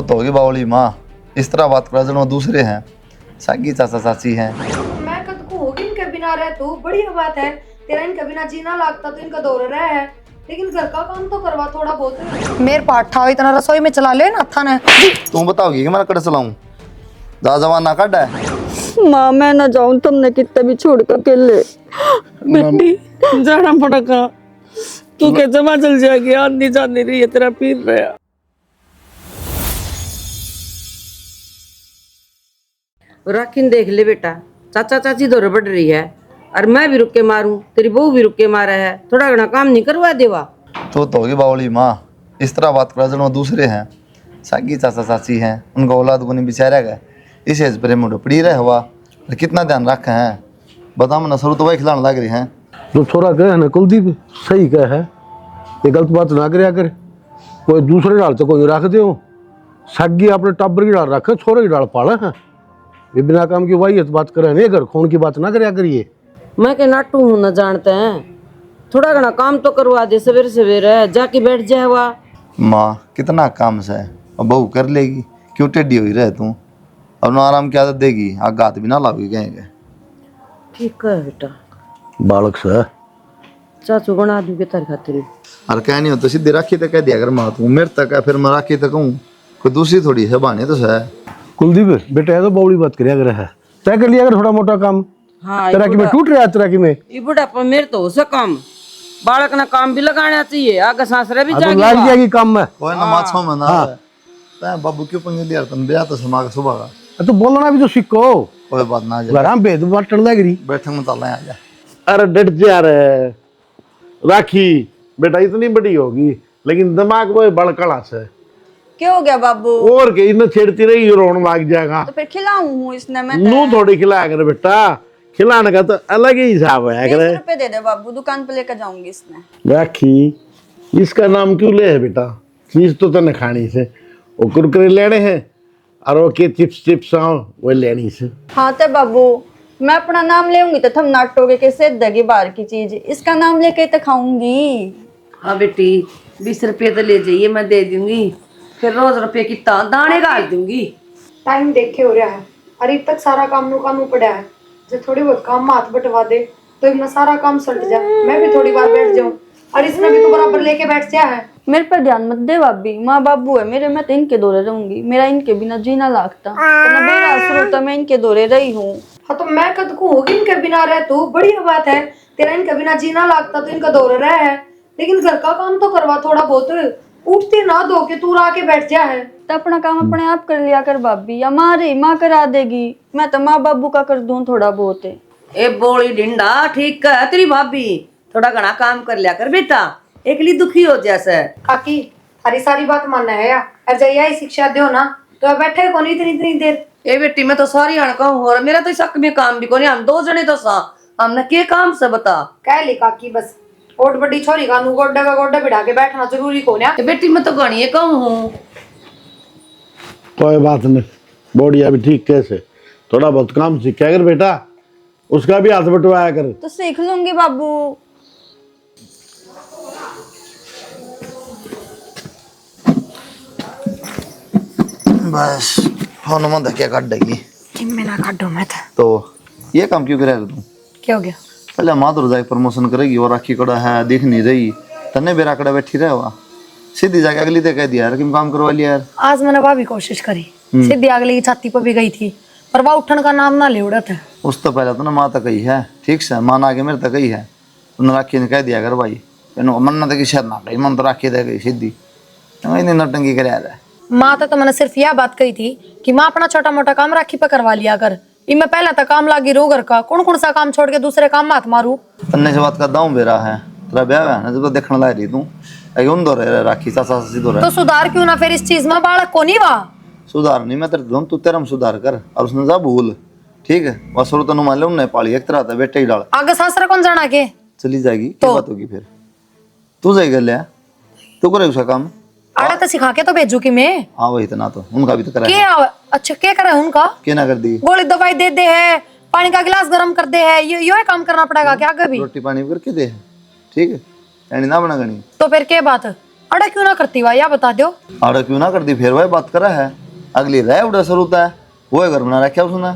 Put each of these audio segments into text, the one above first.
तो होगी बावली माँ, इस तरह बात करा जनो दूसरे हैं, सागी चाचा चाची हैं। मैं कद को होगी इनके बिना रह तू बढ़िया बात है। तेरा इनके बिना जीना लगता तो इनका दौर रहा है, लेकिन घर का काम तो करवा थोड़ा बहुत। मेरे पाठा इतना रसोई में चला ले ना था ना। तुम बताओगी कि मैं कड़ चलाऊं? दा जमाना कट है। माँ मैं ना जाऊं, तुमने कितने भी छोड़ कर अकेले। बेटी जाना पड़ेगा, तू के जमा चल जाएगी, आंधी जाने रही है तेरा पीर रहा। राखिन देख ले बेटा, चाचा चाची दौड़ बढ़ रही है और मैं भी रुक के मारूं, तेरी बहू भी रुक के मारा है, थोड़ा घना काम नहीं करवा देवा। तो होगी बावली माँ, इस तरह बात करा जनो दूसरे हैं, सागी चाचा चाची हैं, उनका औलाद को नहीं बिचारा गया, इस एज पर मुझे पड़ी रहे हुआ, कितना ध्यान रखे हैं। बताओ ना, शुरू तो वही खिलाने लग रही हैं। जो छोरा कहे है ना कुलदीप सही कहे है, ये गलत बात ना करे करे। कोई दूसरे डाल तो कोई रख दो, सागी अपने टब्बर की डाल रखे, छोरे की डाल पाले हैं। ये बिना काम की वही बात करे नहीं, घर खून की बात ना करे करिए। मैं के नाटू हूं न जानते हैं, थोड़ा घना काम तो करवा दे, सवेरे सवेरे जाके बैठ जाए हुआ। माँ कितना काम से अब बहू कर लेगी, क्यों टेढ़ी हुई रहे तू? अब ना आराम की आदत देगी, आग हाथ भी ना लाओगी कहेंगे। ठीक है बेटा, बालक से चाचू बना दूंगे तेरे खातिर। और क्या नहीं हो तो सीधे राखी तक कह दिया अगर माँ तू मेरे तक है, फिर मैं राखी तक कहूँ, कोई दूसरी थोड़ी है बहाने तो है। कुलदीप बेटा ये तो बौड़ी बात करिया करे है, तय कर लिया अगर थोड़ा मोटा काम। हाँ तेरा की में टूट रहा है, तेरा की में ये बुढ़ापा मेरे तो हो से काम, बालक ना काम भी लगाना चाहिए, आगे सांसरे भी तो जाएगी। लाग जाएगी काम में। कोई ना माछो में ना है। बाबू क्यों पंगे लिया तुम, ब्याह तो समा सुबह का। तो बोलना भी तो सीखो, कोई बात ना, आ जा आराम भेद बांटने लग रही। बैठक में ताला आ जा। अरे डट जा रे राखी, बेटा इतनी बड़ी होगी लेकिन दिमाग वो बड़कड़ा से। क्या हो गया बाबू? और के इन्हें छेड़ती रही रोने लग जाएगा। तो फिर खिलाऊं इसने मैं नू थोड़ी खिलाया कर बेटा, खिलाने का तो अलग ही हिसाब है। 20 रुपए दे दे बाबू, दुकान पे लेकर जाऊंगी इसने। राखी इसका नाम क्यों ले है बेटा, चीज तो तने खानी से, वो कुरकुरे लेने हैं और वो के चिप्स चिप्स वो लेनी से। हाँ ते बाबू, मैं अपना नाम लेऊंगी तो तुम नाटोगे कैसे दगी बाहर की चीज, इसका नाम लेके तो खाऊंगी। हाँ बेटी 20 रुपये तो ले जाइए, मैं दे दूंगी, फिर रोज रुपये की दाने डाल दूंगी। टाइम देखे हो रहा है, और अब तक सारा काम नु कानू पड़ा है। जब थोड़ी बहुत काम हाथ बटवा दे तो इतना सारा काम सट जाए, मैं भी थोड़ी बार बैठ जाऊं, और इसने भी तो बराबर लेके बैठ जाया है। मेरे पर ध्यान मत दे भाभी, माँ बाबू है मेरे, मैं तो इनके दौरे रहूंगी, मेरा इनके बिना जीना लगता तो मेरा शुरू तो मैं इनके दौरे रही हूँ। हाँ तो मैं कद को होगी इनके बिना रह तू बढ़िया बात है। तेरा इनके बिना जीना लगता तो इनका दौर रहा है, लेकिन घर का काम तो करवा थोड़ा बहुत। उठते ना दो के तू आके बैठ जा है। तो अपना काम अपने आप कर लिया कर भाभी, या माँ करा देगी, मैं तो माँ बाबू का कर दूं थोड़ा बहुत है। ए बोली डिंडा ठीक है तेरी भाभी, थोड़ा घना काम कर लिया कर बेटा, एक लिए दुखी हो जैसे। काकी हरी सारी बात मानना है या अजय शिक्षा दो ना, तो अब बैठे कौन इतनी इतनी देर। ए बेटी मैं तो सारी हण कहूँ, और मेरा तो शक में काम भी कोनी, हम दो जने तो सा, हमने के काम से बता। कह ली काकी बस, ओट बड़ी छोरी का गोड्डा का गोड्डा बिठा के बैठना जरूरी कौन है। बेटी मैं तो गणिए कहूँ। कोई बात नहीं, बढ़िया भी ठीक कैसे, थोड़ा बहुत काम सीखा कर बेटा, उसका भी हाथ बटवाया कर। तो सीख लूंगी बाबू। बस फोन में धक्के काट देगी। मैं ना काटो मैं था। तो ये काम क्यों करेगा तू? क्या हो गया? पहले माँ तो जाके प्रमोशन करेगी और राखी कड़ा है दिख नहीं रही, तन्ने बेरा कड़ा बैठी रहे हुआ, सीधी जाके अगली तक कह दिया यार कि काम करवा लिया यार। आज मैंने भाभी कोशिश करी, सीधी अगले की छाती पर भी गई थी, पर वह उठन का नाम ना ले उड़ा था। उस तो पहले तो ना माँ तक गई है, ठीक से माँ ना आगे मेरे तक गई है, उन्हें राखी ने कह दिया कर भाई, मन तक शायद ना गई, मन तो राखी तक गई सीधी, नटंगी कर रहा है। माँ तो मैंने सिर्फ यह बात कही थी कि माँ अपना छोटा मोटा काम राखी पे करवा लिया कर, इनमें पहला तक काम लागी रो घर का, कौन कौन सा काम छोड़ के दूसरे काम हाथ मारू। तन्ने से बात करता हूँ बेरा है, तेरा ब्याह है ना, जब तो देखने लग रही तू दो रहे राखी चाचा दो रहे, तो सुधार क्यों ना फिर इस चीज में, बालक को नहीं वहाँ सुधार नहीं मैं तेरे तू तेरा में सुधार कर, और उसने जा भूल ठीक है, वह शुरू तो मान ले उन्हें पाली एक तरह था बेटे ही डाल आगे सासरा कौन जाना के चली जाएगी, क्या बात होगी फिर तू जाएगी कर लिया, तू करे उसका काम, आड़ा तो सिखा के तो भेजू की मैं। हाँ वही तो ना, तो उनका भी तो करा क्या अच्छा क्या करे उनका, क्या ना कर दी, गोली दवाई दे दे है, पानी का गिलास गर्म कर दे है, यो काम करना पड़ेगा क्या आगे भी। रोटी पानी भी करके दे ठीक है, यानी ना बना गणी तो फिर क्या बात, अड़ा क्यों ना करती हुआ या बता दो। आड़ा क्यों ना कर दी, फिर वही बात करा है। अगली रह उड़ा सर होता है, वो है घर बना रखा उसने।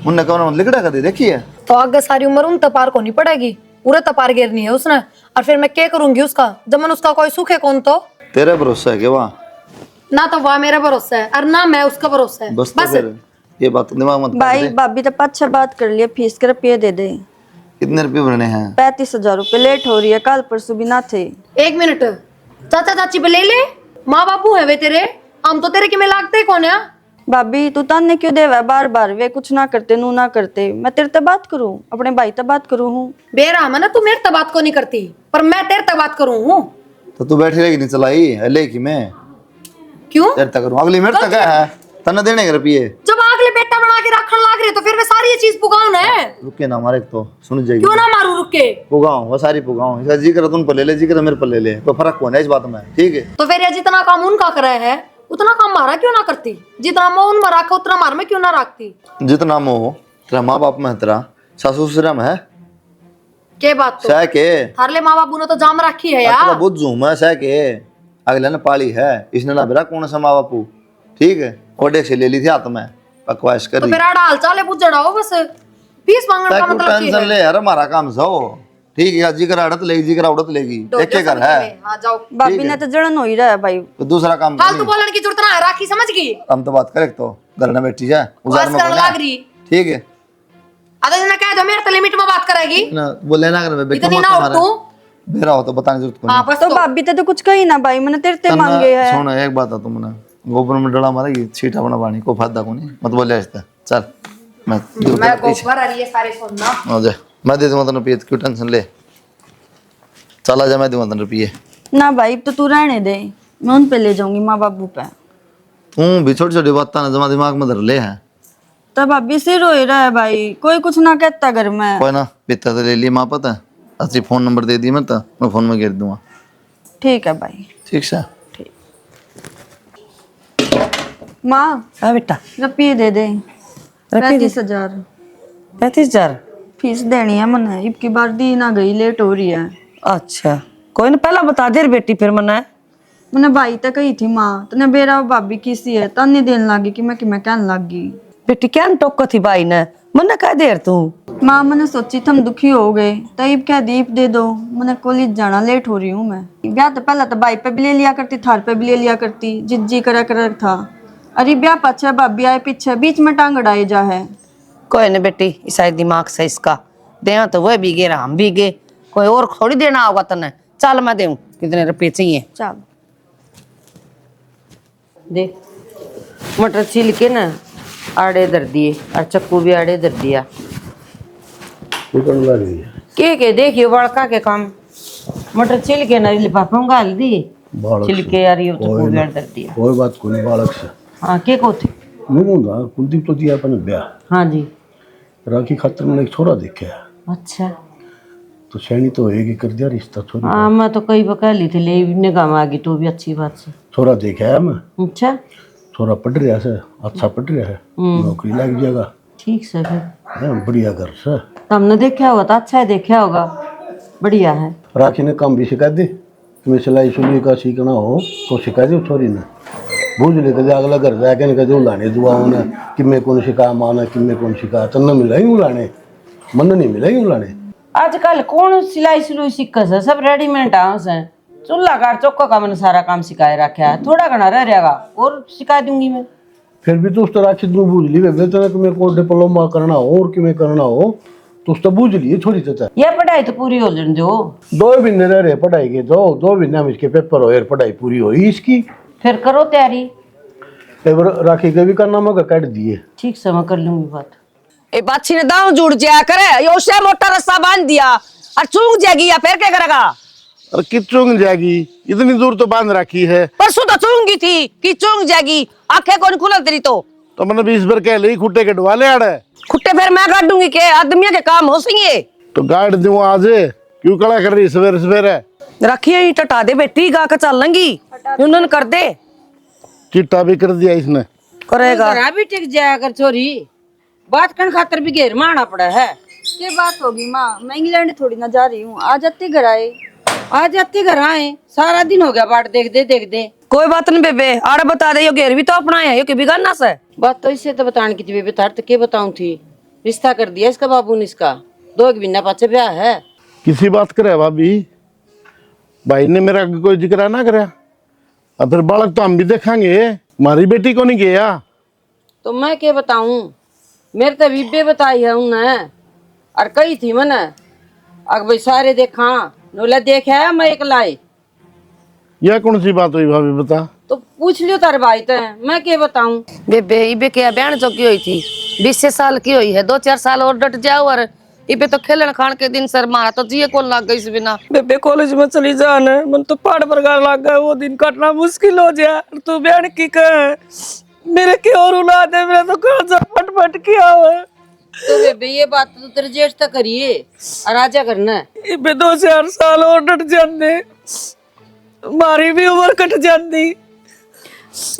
उनने कहा लिखड़ा कर दी, देखी है। तो आगे सारी उम्र उन तपार को नहीं पड़ेगी, पूरा तपार गिरनी है उसने। और फिर मैं क्या करूंगी उसका, जब मन उसका कोई सुख है कौन तो। तेरे भरोसा है क्या वहाँ? ना तो वह मेरा भरोसा है और ना मैं उसका भरोसा है। बस तो फिर ये बात दिमाग मत भाई काट दे। भाभी तो अच्छा बात कर लिया, फीस के रुपये दे दे। कितने रुपये भरने हैं? 35,000 रुपये लेट हो रही है, कल परसों भी ना थे। एक मिनट, चाचा चाची पे ले ले, माँ बापू है वे तेरे, हम तो तेरे कि में लागते कौन है। भाभी तू ताने क्यों देवा बार बार, वे कुछ ना करते नू ना करते, मैं तेरे से बात करूं, अपने भाई से बात करूं हूँ। बेरा मैं ना तू मेरे तक बात को नहीं करती, पर मैं तेरे तक बात करूं हूँ। तो तू बैठी रहेगी नहीं चलाई हले की मैं क्यों? तेरे तक करूँ, अगली मेरे तक है तन्ने देने के रुपये। जब अगले बेटा बना के रखने लाग रहे तो फिर मैं सारी ये चीज पुगाऊं ना। रुके ना मारे तो सुन जाएगी। क्यों ना मारू रुक के? पुगाऊं वो सारी पुगाऊं, इसका जी करे तुम पर ले ले, जी करे मेरे पर ले ले, कोई फर्क कौन है इस बात में, ठीक है। तो फिर ये जितना काम उनका करा है उतना काम मारा क्यों ना करती? जितना मैं उन में रखा उतना मार में क्यों ना रखती? जितना मोह तेरा माँ बाप में है, तेरा सासू ससुरा में है के बात तो सह के थारले माँ बाबू ने तो जाम रखी है तेरा यार। बुद्ध झूम है सह के, अगले ने पाली है, इसने ना बेरा कौन सा माँ बापू, ठीक है। ओडे से ले ली थी हाथ में, बकवास कर तो रही। फिर आड़ा हाल चाल है बुझड़ा हो बस, फीस मांगने का तू मतलब की टेंशन है? ले यार, हमारा काम सो ठीक है। जी कर आड़त लेगी, जी कर उड़त लेगी, एक एक घर है। हाँ जाओ। भाभी ने तो जड़न हो ही रहा है भाई। तो दूसरा काम फालतू बोलने की जरूरत ना है, राखी समझ गई। हम तो बात करें तो घर में बैठी है उजार में करने बोला, लाग रही। ठीक है अगर जना कह दो मेरे तो लिमिट में बात करेगी, ना बोले ना घर में बेटा इतनी मत ना हमारा उठू। बेरा हो तो बताने की जरूरत हाँ कोई बस तो भाभी ते तो कुछ कही ना भाई, मैंने तेरे ते मांगे नहीं। है। सुन एक बात है, तुमने गोबर में डला मारेगी छीटा बना पानी को फायदा को नहीं, मत बोले ऐसा। चल मैं गोबर आ रही है सारे सुनना। आ जा, मैं दे दूंगा तेन रुपये, क्यों टेंशन ले। चल आ जा, मैं दूंगा तेन रुपये। ना भाई तो तू रहने दे, मैं उन पे ले जाऊंगी माँ बाबू पे। तू भी छोटी छोटी बात ना जमा दिमाग में धर ले है। तब भाभी सिर हो ही रहा है भाई, कोई कुछ ना कहता घर में। कोई ना पिता तो ले ली माँ, पता है अच्छी फोन नंबर दे दी मैं फोन में गिर दूंगा, ठीक है भाई। ठीक से। माँ हाँ बेटा, रुपये दे दे। 35,000 35,000। फीस देनी है मैंने, इबकी बार दी ना गई, लेट हो रही है। अच्छा कोई ना, पहला बता दे रे बेटी, फिर मना मैंने भाई तक कही थी माँ, तने बेरा भाभी किसी है तन्नी देने लगी कि मैं कहने लगी। बेटी क्या टोको थी भाई ने, मना कह देर तू। माँ मैंने सोची तुम दुखी हो गए, तब क्या दीप दे दो, मैंने कॉलेज जाना, लेट हो रही हूँ मैं। ब्याह तो पहला तो भाई पे भी ले लिया करती, थार पे भी ले लिया करती, जिज्जी करा था। अरे ब्याह पीछे भाभी आए पीछे, बीच में टांग अड़ाए जा है। कोई ना बेटी, इसा दिमाग से इसका दे तो वह भी गे हम भी गे, कोई और थोड़ी देना होगा तने। चल मैं दूं, कितने रुपये चाहिए चल दे। मटर छील के ना आड़े धर दिए, और चक्कू भी आड़े धर दिया। निकल रही है के देखियो बड़का के काम, मटर छील के ना लिफाफे में गाल दी, बालक छिल के यार ये चक्कू भी आड़े धर दिया। कोई बात कोई बालक से हाँ के को थे? मुंगा कुलदीप तो दिया अपने ब्याह हाँ जी। राखी खातर मैंने एक छोरा देखा है, अच्छा तो सैनी तो एक ही कर दिया रिश्ता छोरी। हाँ, मैं तो कई बकैली थी, ले निगाह में आ गई तो भी अच्छी बात से। छोरा देखा है मैं, अच्छा छोरा पढ़ रहा है, अच्छा पढ़ रहा है, नौकरी लग जाएगा, ठीक से फिर है, बढ़िया घर से। तुमने देखा होगा तो अच्छा है, देखा होगा, बढ़िया है। राखी ने काम भी सिखा दी, तुम्हें सिलाई सुलाई का सीखना हो तो सिखा दी छोरी ने। बूझ ले कदे अगला घर जाके नहीं कदे उलाने दुआ ने कि मैं कौन सिखा माना कि मैं कौन सिखा, तन्ने मिला ही उलाने, मन नहीं मिला ही उलाने। आजकल कौन सिलाई सुलाई सीख से, सब रेडीमेड हाउस है। चूल्हा काट चौका का मैंने सारा काम सिखाए रखा है, थोड़ा घना रह जाएगा और सिखा दूंगी मैं। फिर भी तो उस तरह अच्छी तू बूझ ली वे तो तुम्हें कोई डिप्लोमा करना हो और कि करना हो तो उस तो बूझ लिए छोड़ी चाचा। ये पढ़ाई तो पूरी हो जाने दो, 2 महीने रह रहे पढ़ाई के, 2 महीने में इसके पेपर हो यार, पढ़ाई पूरी हुई इसकी। फिर करो तैयारी। राखी के भी करना मगर काट दिए। ठीक से मैं कर लूंगी बात। ए बाछी ने दांव जुड़ जाया करे, यो से मोटा रस्सा बांध दिया और चूक जाएगी, या फिर क्या करेगा? और कि चुंग जाएगी, इतनी दूर तो बांध रखी है। परसों तो चूंगी थी कि चूक जाएगी, आंखें कौन खुला तेरी तो मैंने 20 बार कह ली खुट्टे के डवाले आड़े, खुट्टे फिर मैं काट दूंगी के आदमियों के काम हो सही। तो गाड़ दूं आज, क्यों कड़ा कर रही सवेरे सवेरे? रखिए ही टटा दे बेटी, गा के चल लेंगी, उन्होंने कर दे। चिट्टा भी कर दिया इसने। करेगा जरा भी टिक जाया कर छोरी, बात करने खातर भी घेर मारना पड़ा है। क्या बात होगी माँ, मैं इंग्लैंड थोड़ी ना जा रही हूँ, आ जाती घर आए। आज जाते घर आए, सारा दिन हो गया बाट देख दे। कोई बात नहीं बेबे, आड़े बता दे, यो घेर भी तो अपना है, यो के बिगाड़ना से। बात तो इससे तो बताने की थी बेबे, तार तो क्या बताऊं थी। रिश्ता कर दिया इसका बाबू ने, इसका 2 एक महीना पाछे ब्याह है। किसी बात करे भाभी, भाई ने मेरा कोई जिक्र ना करे। अब फिर बालक तो हम भी देखेंगे, हमारी बेटी को नहीं गया। तो मैं क्या बताऊं, मेरे तो बीबे बताई है उन्हें, और कही थी मैंने अग भाई सारे देखा नोला देख है मैं एक लाई। यह कौन सी बात हुई भाभी, बता। तो पूछ लियो तार भाई तो, मैं क्या बताऊं। बेबे इबे क्या बहन जो की हुई थी, 20 साल की हुई है, 2-4 साल और डट जाओ। और इबे तो खेलन खान के दिन सर मारा तो जिए कौन लग गई इस बिना। बेबे कॉलेज में चली जाना, मन तो पहाड़ पर गार लग गया, वो दिन काटना मुश्किल हो जाए। तू बहन की कहे मेरे की और औलाद है, मेरा तो कर्जा फट किया हुआ। तो बेबे ये बात तो तेरे जेठ तक करिए और आजा करना। इबे 2-4 साल और डट जाते, मारी भी उम्र कट जाती।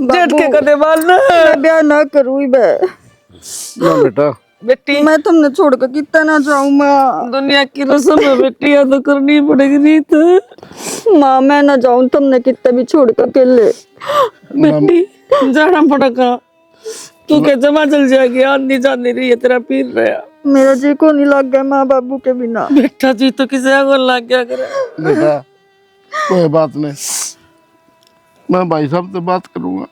जेठ के कदे मारना मैं ब्याह ना करूँ बे। ना बेटा, बेटी मैं तुमने छोड़ कर कितना ना जाऊँ माँ। दुनिया की रस्म है बेटी, या तो करनी पड़ेगी, नहीं तो माँ मैं ना जाऊँ, तुमने कितना भी छोड़ कर अकेले। बेटी जाना पड़ेगा। तू क्या जमा चल जाएगी, आंधी जानी रही है तेरा पीर रहा। मेरा जी को नहीं लग गया माँ बाबू के बिना। बेटा जी तो किसी को लग गया करे। बेटा कोई बात नहीं, मैं भाई साहब से बात करूंगा।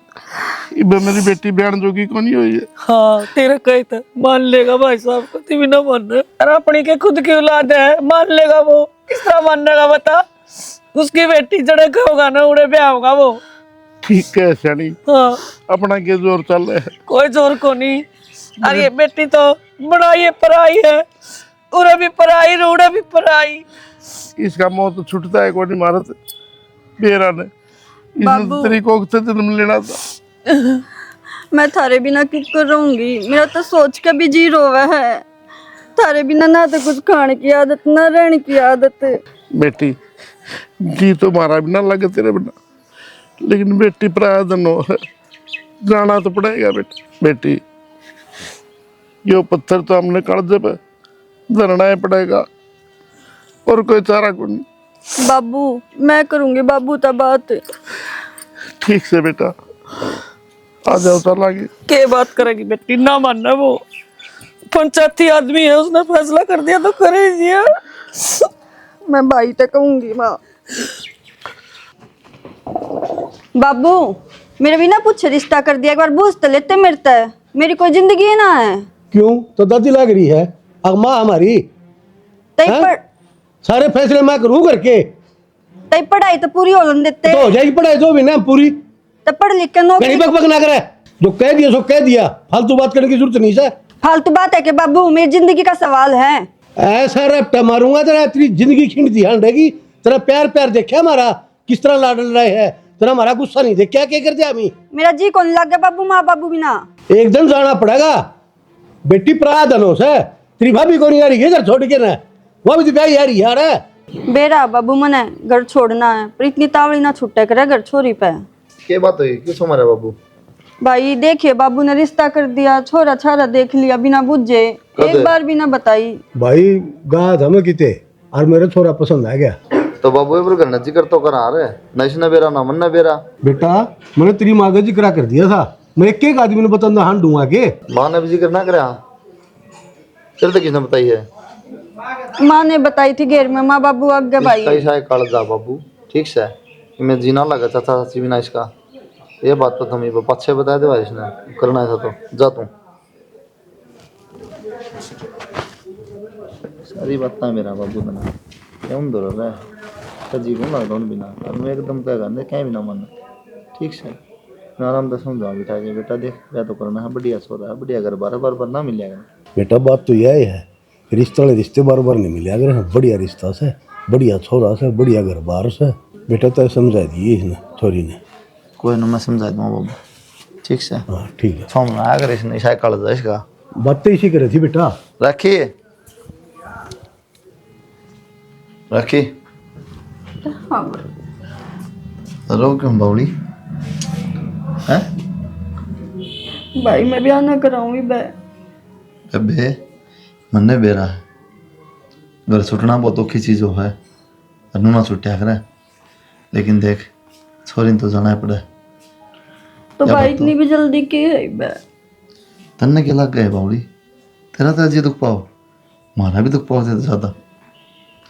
इबे मेरी बेटी बहन जोगी को नहीं हुई है। हाँ तेरा कही था, मान लेगा भाई साहब को, तू भी ना मान रहे। अरे अपनी के खुद की औलाद है, मान लेगा वो। किस तरह मानेगा बता, उसकी बेटी जड़े होगा ना उड़े ब्याह होगा वो। ठीक है सैनी, हाँ अपना के जोर चल रहा है। कोई जोर को नहीं। अरे ये बेटी तो बड़ा ये पराई है, उड़े भी पराई उड़े भी पराई। इसका मौत तो छुटता है कोई नहीं, मारत बेरा ने इसने तेरी कोख से जन्म लेना था। मैं थारे बिना किस कर रहूंगी, मेरा तो सोच के भी जी रोवा है। थारे बिना ना तो कुछ खाने की आदत ना रहने की आदत। बेटी जी तो मारा भी ना लगे तेरे बिना, लेकिन बेटी पराधन हो है, जाना तो पड़ेगा बेटी। यो पत्थर तो हमने कड़जे पे धरना ही पड़ेगा, और कोई चारा को नहीं। बाबू मैं करूंगी बाबू ता बात। ठीक से बेटा, आ जाओ चलांगे। के बात करेगी बेटी, ना मानना वो पंचायती आदमी है, उसने फैसला कर दिया तो करे दिया। मैं भाई तक कहूंगी माँ। बाबू मेरे भी ना पूछे रिश्ता कर दिया, एक बार बूझ तो लेते मेरे तय, मेरी कोई जिंदगी ही ना है। क्यों तो दादी लग रही है, अब माँ हमारी तई हैं? पढ़ सारे फैसले मैं करूँ करके, तई पढ़ाई तो पूरी हो देते, तो हो जाएगी पढ़ाई जो भी ना पूरी। तो पढ़ लिख के नौकरी। कहीं बक ना करे, जो कह दिया सो कह दिया, फालतू बात करने की जरूरत नहीं है। फालतू बात है कि बाबू मेरी जिंदगी का सवाल है। ऐसा रपटा मारूंगा तेरा, तेरी जिंदगी खिंड ध्यान रहेगी। तेरा प्यार देखा हमारा किस तरह लाडल रहे है, तेरा हमारा गुस्सा नहीं देखा क्या कर दिया हमें। मेरा जी कौन लग गया बाबू, माँ बाबू बिना। एक दिन जाना पड़ेगा, बेटी पराधन से तेरी भाभी को नहीं आ रही है घर छोड़ के ना, वो भी तो ब्याह आ रही यार है। बेरा बाबू मने घर छोड़ना है, पर इतनी तावड़ी ना छुट्टे करे घर छोरी पे। क्या बात हुई, क्यों सो मारा बाबू? भाई देखिए बाबू ने रिश्ता कर दिया, छोरा छारा देख लिया बिना बुझे, एक बार भी ना बताई। भाई गा था मैं किते, और मेरा छोरा पसंद आ गया। तो बाबू ये घर जिक्र तो करा रहे, नश न बेरा ना मन न बेरा। बेटा मैंने तेरी माँ का जिक्र कर दिया था, मैं एक आदमी ने बता हाँ डूंगा के। माँ ने भी जिक्र ना करा, तेरे तो किसने बताई है? माँ ने बताई थी घेर में, माँ बाबू आगे भाई। कैसा है काल जा बाबू, ठीक से मैं जीना लगा चाचा चाची बिना इसका। ये बात तो तुम्हें पक्षे बता दे भाई, इसने करना ऐसा तो जा तू। सारी बात ना मेरा बाबू बना क्यों दो रहा है, तो जीवन लगता हूँ बिना, और मैं एकदम क्या करने क्या भी ना मानना। ठीक से मैं आराम से समझा बिठा के, बेटा देख क्या तो करना है, बढ़िया सो रहा है, बढ़िया घर बार बार ना मिलेगा। बेटा बात तो यही है, रिश्ते वाले रिश्ते बार बार नहीं मिले, अगर बढ़िया रिश्ता से, बढ़िया छोरा से, बढ़िया घर बार से। बेटा तो समझा दिए इसने छोरी ने। कोई ना मैं समझा दूँ बाबू, ठीक से। हाँ ठीक है, समझना अगर इसने शायद काल जा इसका बात तो इसी करे थी बेटा। रखिए रखी रो क्यों बावली हैं? भाई मैं ब्याह ना कराऊंगी बे। अबे मन्ने बेरा है, घर छुटना बहुत औखी चीज है, ना छुट्टिया करे, लेकिन देख छोरी तो जाना पड़े। तो क्या भाई बात इतनी भी जल्दी के है बे? तन्ने क्या लग गए बावड़ी, तेरा तो अजी दुख पाओ, हमारा भी दुख पाओ ज्यादा।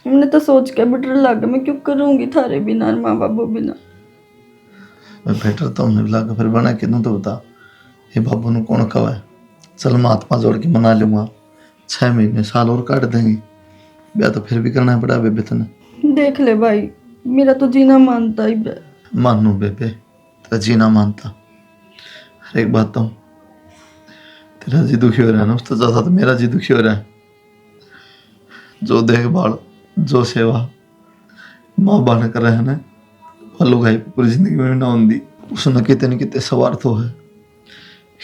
मैंने तो सोच के भी डर लगा, मैं क्यों करूंगी थारे बिना और माँ बाबू बिना। बेटर तो हमने लगा फिर बना कि तो बता, ये बाबू ने कौन कहा है, चल मैं हाथ पाँव जोड़ के मना लूंगा, 6 महीने साल और काट देंगे, ब्याह तो फिर भी करना पड़ा बेबे तने। देख ले भाई, मेरा तो जीना मानता ही बे। मानू बेबे, तेरा जीना मानता, हर एक बात तो तेरा जी दुखी हो रहा है ना, उससे ज्यादा तो मेरा जी दुखी हो रहा है। जो देखभाल, जो सेवा माँ बाप कर रहे हैं ना, वालू भाई पूरी जिंदगी में ना होंगी। उसने कितने स्वार्थ हो है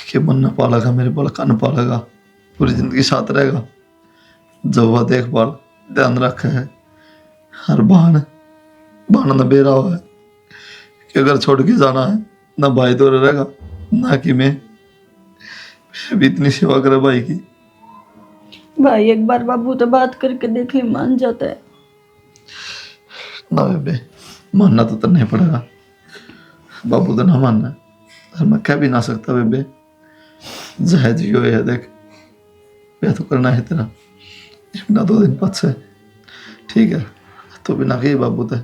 कि मन न पालेगा, मेरे बड़का न पालेगा, पूरी जिंदगी साथ रहेगा। जो वह देखभाल ध्यान रखे है, हर बहाना न बेरा हुआ है कि अगर छोड़ के जाना है, ना भाई तो रहेगा ना कि मैं भी इतनी सेवा करे भाई की। भाई एक बार बाबू तो बात करके देख ले, मान जाता है। ना बेबे, मानना तो नहीं पड़ेगा, बाबू तो ना मानना है, और मैं कह भी ना सकता बेबे। जहे जियो है, देख ब्याह तो करना है तेरा, ना 2 दिन बाद से, ठीक है? तो बिना कही बाबू तो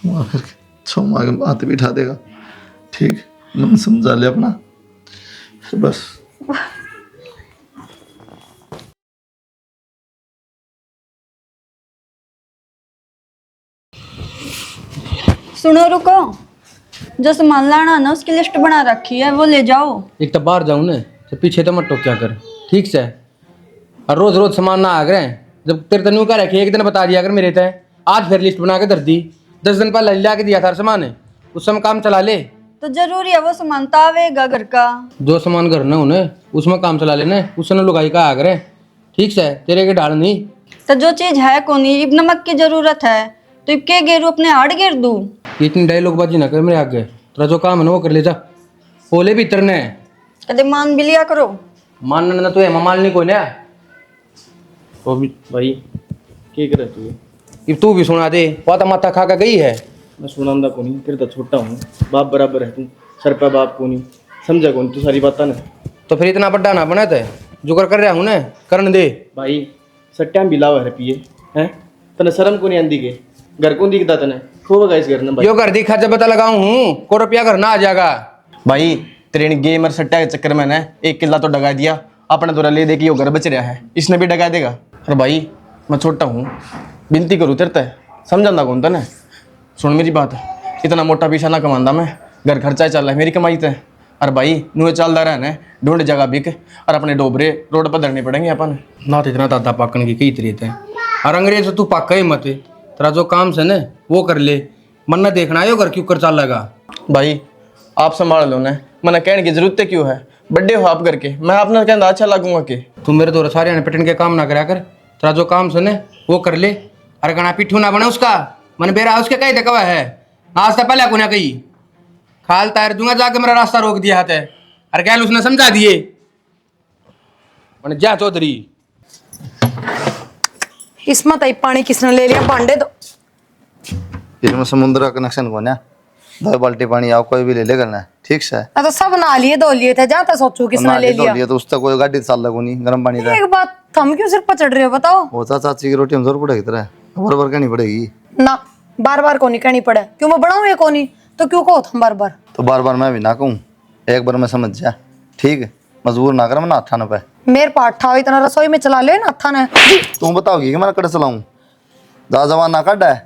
वहाँ फिर छोमा के बात बिठा देगा, ठीक? मन समझा ले अपना, बस। सुनो रुको, जो सामान लाना ना उसकी लिस्ट बना रखी है, वो ले जाओ। एक तो बाहर जाऊँ ना तो पीछे तो मत टोक क्या कर, ठीक से? और रोज रोज सामान ना आ गए, जब तेरे तनु का रखी एक दिन बता दिया अगर मेरे तय, आज फिर लिस्ट बना के धर दी। 10 दिन पहले ला के दिया था सामान, उस समय काम चला ले। तो जरूरी है वो सामान तो आवेगा घर का। जो सामान घर न होने उसमें काम चला लेने, उसने लुगाई का आ गए, ठीक से? तेरे के डाल नहीं। तो जो चीज है कोनी, इब नमक की जरूरत है तो इब के गेरू अपने हाड़ गिर दूं? इतनी डायलॉग बाजी ना कर मेरे आगे, तेरा जो काम है ना वो कर ले जा। ओले भीतर ने कदे मान भी लिया करो। मानना ना तो है माल नहीं कोई ना। तो भी भाई क्या करे तू? अब तू भी सुना दे, पाता माता खा का गई है। मैं सुनांदा को नहीं, तेरे तो छोटा हूँ, बाप बराबर है तू, सर पे बाप को नहीं समझा कौन तू सारी बात ना। तो फिर इतना बड़ा ना बना थे, जो कर रहा हूँ ना करने दे। भाई सट्टा भी लावा है पिए हैं, तने शर्म को नहीं आंदी के घर को दिखता तने खोगा इस घर ने भाई। यो घर दिखा जब पता लगाऊं हूँ, को रुपया घर ना आ जाएगा। भाई तेरे गेम और सट्टा के चक्कर में ना 1 किला तो डगा दिया, अपने द्वारा ले दे के यो घर बच रहा है, इसने भी डगा देगा। अरे भाई मैं छोटा हूँ, विनती करूँ तेरे तय, समझाना कौन तने? सुन मेरी बात, इतना मोटा पैसा ना कमांदा मैं, घर खर्चा चल रहा है मेरी कमाई तय। अरे भाई नुए चलता रहना, ढूंढ जगह बिक और अपने डोबरे रोड पर धरने पड़ेंगे अपन। ना तो इतना दादा पाकन की कई तरीके हैं, और अंग्रेज तो तू पाका ही मत, तेरा जो काम से ना वो कर ले, मन ना देखना है घर क्यों कर चल लगा। भाई आप संभाल लो ना, मना कहने की जरूरत क्यों है, बड्डे हो आप करके, मैं अपना कहना अच्छा लगूंगा कि तू मेरे द्वारा सारे पिटन के काम ना करा कर, तेरा जो काम से ना वो कर ले। अरे गणा पिट्ठू ना बने उसका, मन बेरा उसके कहीं देखा है, आज तक पहले को ना कही खाल तार दूंगा जाके मेरा रास्ता रोक दिया है। अरे क्या उसने समझा दिए मैंने जा चौधरी। इसमें तो पानी किसने ले लिया, भांडे दो। इसमें समुद्र का कनेक्शन कौन है? 2 बाल्टी पानी आओ कोई भी ले ले करना है, ठीक से? तो सब नहा लिए धो लिए थे, जहाँ तक सोचो किसने ले लिया। तो उसका कोई गाड़ी चल रहा नहीं, गर्म पानी का। एक बात हम क्यों सिर पर चढ़ रहे हो बताओ? वो चाची की रोटी हम जरूर पड़ेगी, तरह बराबर कहनी पड़ेगी ना, बार बार को नहीं कहनी पड़े, क्यों मैं बनाऊँ ये कोनी तो क्यों कहो तुम बार बार? तो बार बार मैं भी ना कहूँ, एक बार मैं समझ जा, ठीक है? मजबूर ना कर, मैं नाथा ना पे मेरे पाठा इतना रसोई में चला ले नाथा ने। तुम बताओगी कि मैं कड़े चलाऊं? जा जवान ना काटा है,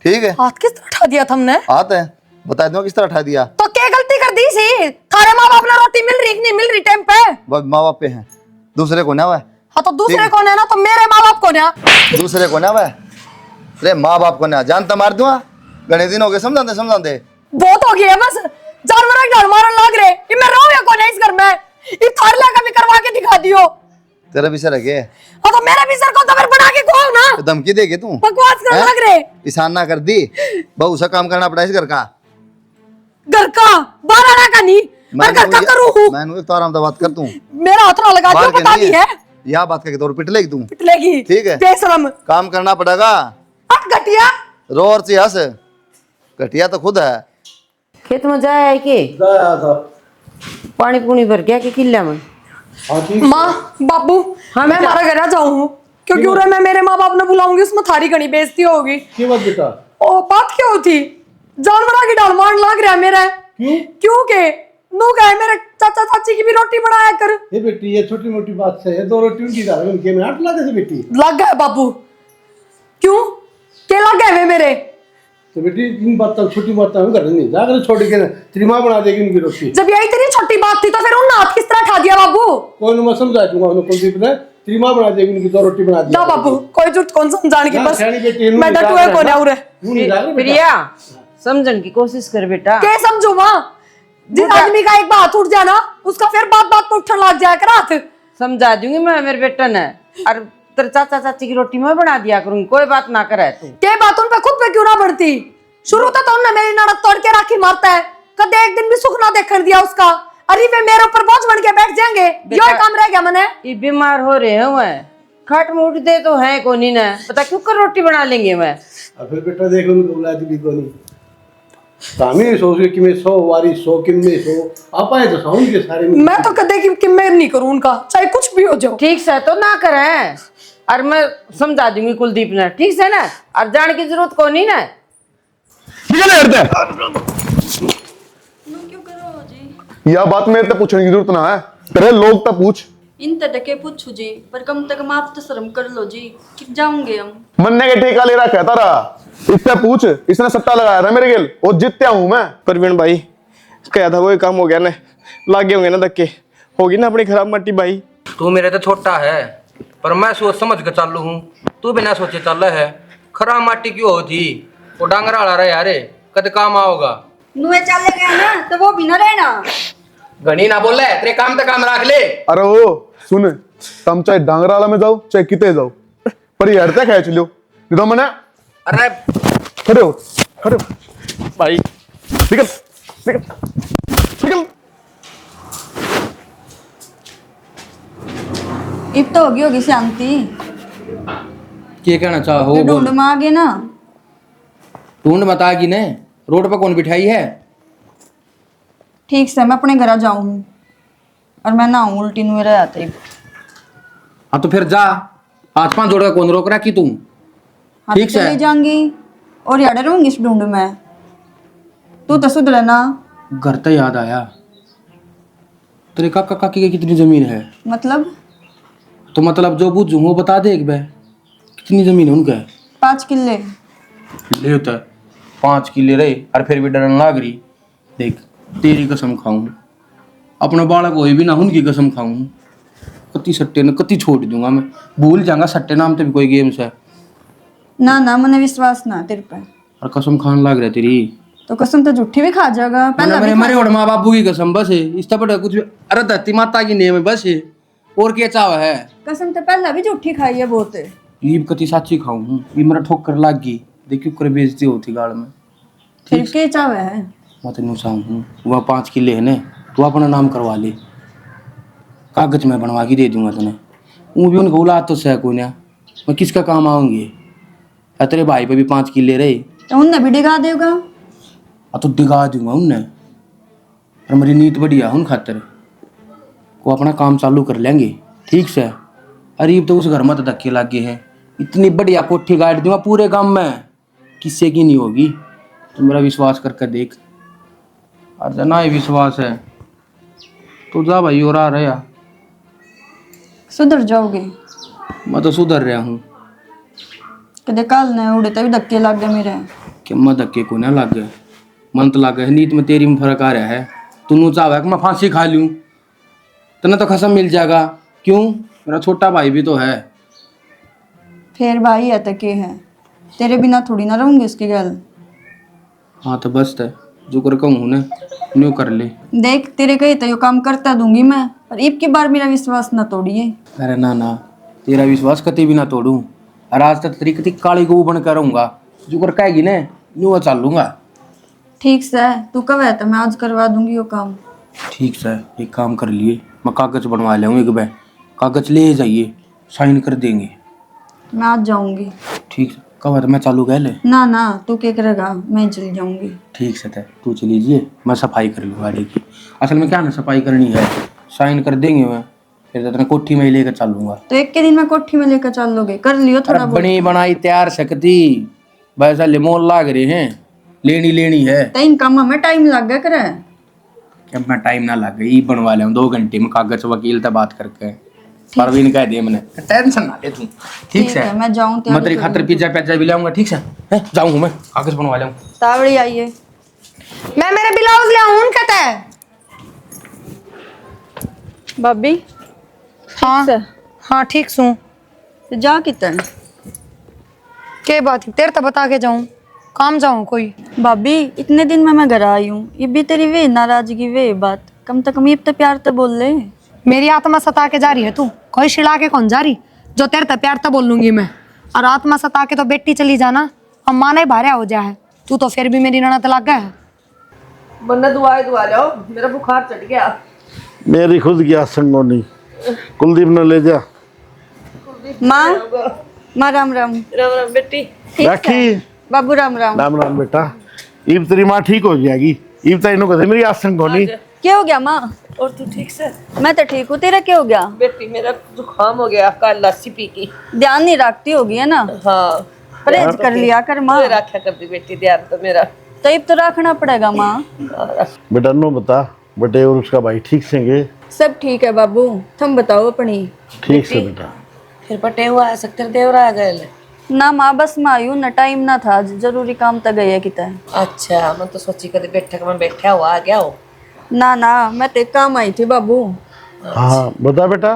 ठीक है? हाथ किस तरह उठा दिया तुमने? हाथ है, बता दूं किस तरह उठा दिया। तो क्या गलती कर दी सी? थारे माँ बाप ने रोटी मिल रही कि नहीं मिल रही टाइम पे? माँ बाप पे हैं, दूसरे को ना वह। हाँ तो दूसरे कौन है ना, तो मेरे माँ बाप कौन है? दूसरे को ना वह, अरे माँ बाप को ना जानता मार दूंगा, गणे दिन हो गए समझाते। बहुत हो गया बस, जानवर के डर मारन लग रहे, ये मैं रहूं या कौन है इस घर में? ये थार ला भी करवा के दिखा दियो। तेरा भी सर है क्या? हाँ तो मेरा भी सर को तो फिर बना के खोल ना। धमकी देगी तू? बकवास करने लग रहे। ईशान ना कर दी, बहु सा काम करना पड़ा इस घर का। घर का बाहर आना का नहीं, मैं घर का करूँ। मैं तो आराम से बात कर, तू मेरा हाथ ना लगा दियो, बता दी है। यह बात करके तोड़ पिट लेगी तू, पिट लेगी, ठीक है? बेशरम काम करना पड़ेगा। अब घटिया रो और सी हंस, घटिया तो खुद है। खेत में जाया है के जाया था। पानी पुनी भर गया के किला में? हाँ ठीक। माँ बाबू, मैं हमारा घर आ जाऊँ क्योंकि उरे मैं मेरे माँ बाप ने बुलाऊंगी, उसमें थारी घनी बेइज्जती होगी। क्यों बात बेटा? ओ बात क्या होती, जानवरा की डाल मार लाग रहा है मेरा। क्यों के नू कहे मेरे चाचा चाची की भी रोटी बनाया कर। ये बेटी ये छोटी मोटी बात से है, 2 रोटी उनकी डाल में उनके में आठ लगा से बेटी। लग गए बाबू, क्यों के लग गए वे मेरे? तो बेटी इन बात तक छोटी बात हम कर नहीं जाकर छोड़ के तेरी माँ बना देगी उनकी रोटी। जब यही तेरी छोटी बात थी तो फिर उन हाथ किस तरह खा दिया बाबू? कोई मैं समझा दूंगा उन्हें, कुलदीप ने तेरी माँ बना देगी उनकी 2 रोटी बना दी। ना बाबू, कोई जरूरत कौन समझाने की, ना, बस सियानी बेटी, नू मैं नहीं डटुआ जाग कौन है रहा उरे। नू नहीं जाग रहा बेटा। प्रिया समझन की कोशिश कर बेटा। के समझू माँ, जिस आदमी का एक बात उठ जाना उसका फिर बात बात पर उठन लग जाया कर हाथ। समझा दूंगी मैं, मेरे बेटा ने। और तेरे चाचा चाची की रोटी मैं बना दिया करूंगी, कोई बात ना करे तू। के बात उन पे खुद पे क्यों ना बढ़ती? शुरू तो उनने मेरी नड़क तोड़ के राखी मारता है, कदे एक दिन भी सुख ना देखने दिया उसका। अरे वे मेरे ऊपर बोझ बन के बैठ जाएंगे, यो काम रह गया मने। ये बीमार हो रहे हैं मैं, खट में उठते तो है कोनी ना, पता क्यों कर रोटी बना लेंगे मैं। और फिर बेटा देख उनको बुला दी को नहीं तामी सोच कि मैं 100 वारी 100 किन्ने 100 आप आए तो साउंड के सारे में। मैं तो कदे कि मैं नहीं करूं उनका, चाहे कुछ भी हो जाओ। ठीक से तो ना करें, और मैं समझा दूंगी कुलदीप ने, ठीक से ना, और जाने की जरूरत को नहीं ना। निकल हटते क्यों करो जी? यह बात मेरे से पूछने की जरूरत ना है, तेरे लोग तो पूछ। इन तड़के पूछू जी, पर कम तक आप तो शर्म कर लो जी, कि जाऊंगे हम। मरने के ठेका ले रहा कहता रहा, इससे पूछ, इसने सट्टा लगाया था मेरे गेल और जीत्या हूं मैं। प्रवीण भाई कहा था वो काम हो गया ना, लागे होंगे ना धक्के, होगी ना अपनी खराब मट्टी भाई। तू मेरे तो छोटा है, पर मैं सोच समझ के चालू हूँ, तू बिना सोचे चल रहा है। खराब माटी क्यों होती, वो डांगरा आ रहा है यारे, कद काम आओगा। नुए चले गए ना तो वो भी ना रहना। घनी ना बोल रहे, तेरे काम तक काम रख ले। अरे ओ सुन, तुम चाहे डांगराला में जाओ चाहे किते जाओ, पर ये हड़ते खेच लो नहीं तो मैंने। अरे खड़े हो भाई निकल निकल निकल। अब तो होगी शांति। क्या कहना चाहो ये बोल। ढूंढ में आ गए ना। ढूंढ बता कि ने रोड पर कौन बिठाई है? ठीक से मैं अपने घर जाऊं और मैं ना उल्टी नुए रह आते। हाँ तो फिर जा, हाथ पांच जोड़ के कौन रोक रहा कि तुम? ठीक से चली जाऊंगी और याद रहूंगी इस ढूंढ में। तू तो सुधरे ना। घर तो याद आया, तेरे काका काकी की कितनी जमीन है? मतलब तो मतलब जो बूझूं वो बता दे एक बार, कितनी जमीन है उनका? 5 किले। ले होता है 5 किले रहे और फिर भी डरन लाग रही। देख तेरी कसम खाऊं, अपना बालक होए भी ना उनकी कसम खाऊं, कति सट्टे न कति छोड़ दूंगा मैं। भूल जाऊंगा सट्टे नाम तो भी कोई गेम्स है। ना ना मैंने विश्वास ना तेरे पे। और कसम खान लाग रहा तेरी तो कसम तो झूठी भी खा जाएगा। पहले मेरे मरे और माँ बापू की कसम बस है, इस तब कुछ भी। अरे धरती माता की नेम है बस है, और क्या चाव है? कसम तो पहले भी झूठी खाई है बहुत। ये कति साची खाऊं, ये मेरा ठोकर लाग गई, देखियो कर बेइज्जती होती गाड़ में। फिर के चाव है? मैं तेन हूँ वह 5 किले है ने, तू अपना नाम करवा ले, कागज में बनवा के दे दूंगा तुने। वो भी उनको औलाद तो सह को ना, मैं किसका काम आऊंगी? तेरे भाई पे भी 5 किले रहे तो उनने भी डिगा देगा। तो दिखा दूंगा उनने, पर मेरी नीत बढ़िया उन खातर को अपना काम चालू कर लेंगे ठीक से। अरे तो उस घर में तो धक्के लग गए हैं, इतनी बढ़िया कोठी गाड़ दूंगा पूरे गांव में, किससे की नहीं होगी। तो मेरा विश्वास करके देख, और ना ही विश्वास है तो जा भाई और आ रहा। सुधर जाओगे? मैं तो सुधर रहा हूँ कदे काल ने उड़े तभी धक्के लग गए मेरे। कि मैं धक्के को ना लग गए, मन तो लग गए। नीत में तेरी में फर्क आ रहा है, तू चाहे कि मैं फांसी खा लूँ तना तो खसम मिल जाएगा। क्यों? मेरा छोटा भाई भी तो है। फिर भाई है तो के है, तेरे बिना थोड़ी ना रहूंगी उसकी गल। हाँ तो बस है, जो कर कहूँ ना न्यू कर ले। देख तेरे कहे तो यो काम करता दूंगी मैं, पर इब की बार मेरा विश्वास ना तोड़िए। अरे ना ना, तेरा विश्वास कभी भी ना तोड़ूं, और आज तक तेरी कति काली गऊ बनकर रहूंगा। जो कर कहेगी ना न्यू चल लूंगा। ठीक से तू कब है तो मैं आज करवा दूंगी वो काम। ठीक से एक काम कर लिए, मैं कागज बनवा लूँ एक बार, कागज ले जाइए साइन कर देंगे। मैं आज जाऊंगी। ठीक है। कवर मैं चालू कर ले। ना ना तू क्या करेगा, मैं चली जाऊंगी। ठीक से तू चलीजिए, मैं सफाई कर लूँ गाड़ी की। असल में क्या ना सफाई करनी है, साइन कर देंगे मैं, फिर तो कोठी में ही लेकर चलूंगा। तो एक के दिन में कोठी में लेकर चल लोगे, कर लियो थोड़ा बहुत। बनी बनाई तैयार सकती वैसा लिमोन लाग रहे हैं, लेनी है। तई काम में टाइम लग गया करे। क्या मैं टाइम ना लग गई, बनवा ले 2 घंटे में कागज वकील से बात करके। परवीन कह दे मैंने, टेंशन ना ले तू। ठीक से है, मैं जाऊं मैं तेरी खातिर पिज्जा पिज्जा भी लाऊंगा। ठीक से जाऊँ मैं, कागज बनवा लाऊं। तावड़ी आइए। मैं मेरे ब्लाउज ले आऊं कहता है। भाभी हाँ हाँ ठीक सू। तो जा कितन के बात तेरे तो बता के जाऊं, काम जाऊं कोई। भाभी इतने दिन में मैं घर आई हूँ, ये भी तेरी वे नाराजगी वे बात, कम से कम ये तो प्यार तो बोल ले। मेरी आत्मा सता के जा रही है तू, कोई शिला के कौन जा रही जो तेरे तो प्यार तो बोल लूंगी मैं। और आत्मा सता के तो बेटी चली जाना, हम माने भारे हो जा है। तू तो फिर भी मेरी ननद लग गया है। बन्ना दुआ लो, मेरा बुखार चढ़ गया। मेरी खुद की आसंगोनी कुलदीप ने ले जा। माँ माँ राम राम। राम राम बेटी। राखी बाबू राम राम। राम राम बेटा। ईब तेरी माँ ठीक हो जाएगी। ईब तो इन्हों कहते मेरी आसंगोनी। क्या हो गया माँ? और तू ठीक से? मैं तो ठीक हूँ, तेरा क्या हो गया? बेटी मेरा जुकाम हो गया, कल लस्सी पी की। ध्यान नहीं रखती होगी है ना? हाँ परहेज कर लिया कर माँ। रखा कर दी बेटी ध्यान तो मेरा। तो अब तो रखना पड़ेगा माँ। बेटा नो बता, बेटे और उसका भाई ठीक सेंगे? सब ठीक है बाबू, तुम बताओ अपनी। ठीक से बेटा। फिर बटे हुआ सकते देवरा आ गए ना माँ, बस मैं आयु ना, टाइम ना था, जरूरी काम तक गए किता। अच्छा मैं तो सोची कभी बैठक में बैठा हुआ आ गया हो। ना ना मैं तो काम आई थी बाबू। हाँ बता बेटा।